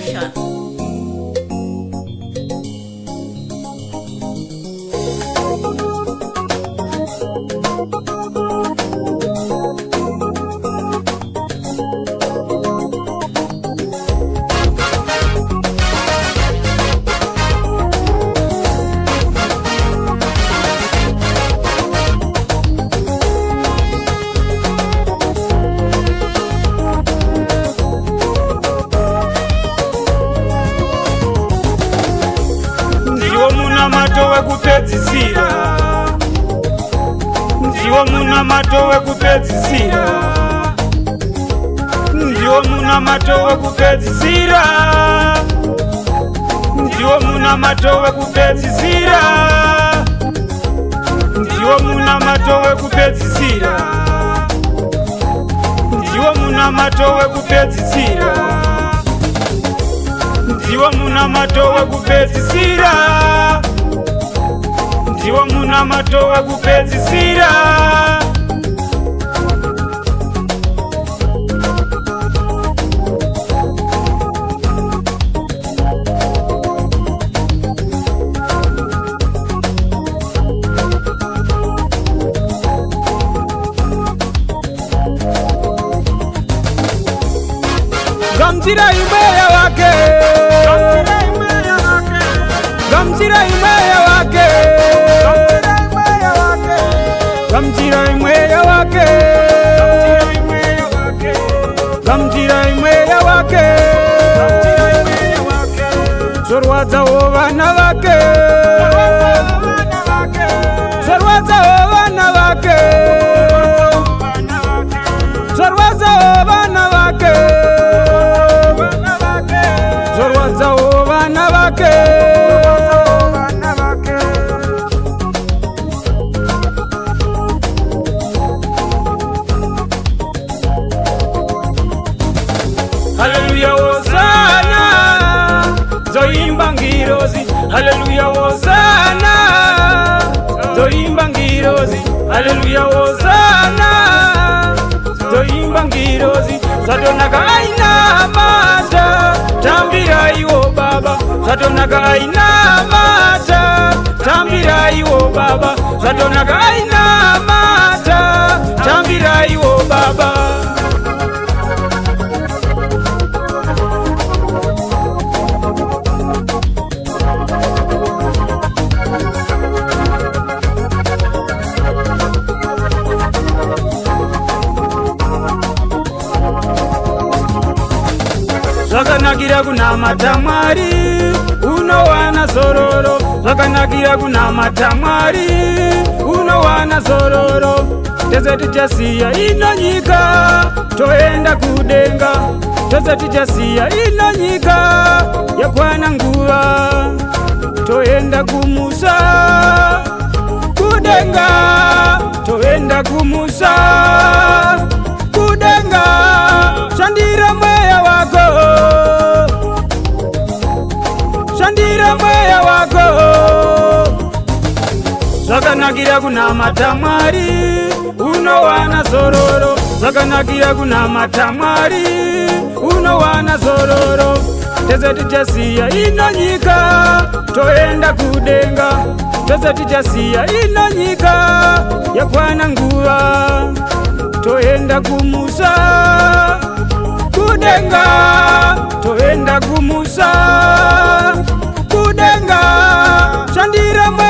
Production. Kupedzisira ndiwo muna mato wekupedzisira ndiwo muna mato wekupedzisira ndiwo muna mato wekupedzisira ndiwo muna mato wekupedzisira ndiwo muna mato wekupedzisira ndiwo muna mato wekupedzisira ndiwo muna mato wekupedzisira gamjira imeya wake gamjira imeya wake gamjira imweya wake gamjira imweya wake zorwadzawo vana vake zorwadzawo vana vake zorwadzawo vana vake zorwadzawo vana vake. Hallelujah, Hosanna, zoimba ngirozi. Hallelujah, Hosanna, zoimba ngirozi. Hallelujah, Hosanna, zoimba ngirozi. Zatonaka aina mata, tambira iwo baba. Zatonaka aina mata, tambira iwo baba. Zatonaka aina mata, tambira iwo baba. Zvakanakira kunamata Mwari unowana zororo. Zvakanakira kunamata Mwari unowana zororo. Tese tichasiya ino nyika toenda kudenga. Tese tichasiya ino nyika yakwana nguva toenda kumusa kudenga. Toenda kumusa kudenga. Shandira mweya wako, shandira mweya wako. Zvakanakira kunamata Mwari unowana zororo. Zvakanakira kunamata Mwari unowana zororo. Tese tichasiya ino nyika toenda kudenga. Tese tichasiya ino nyika yakwana nguva toenda kumusa kudenga. Toenda kumusa kudenga. Shandira mwe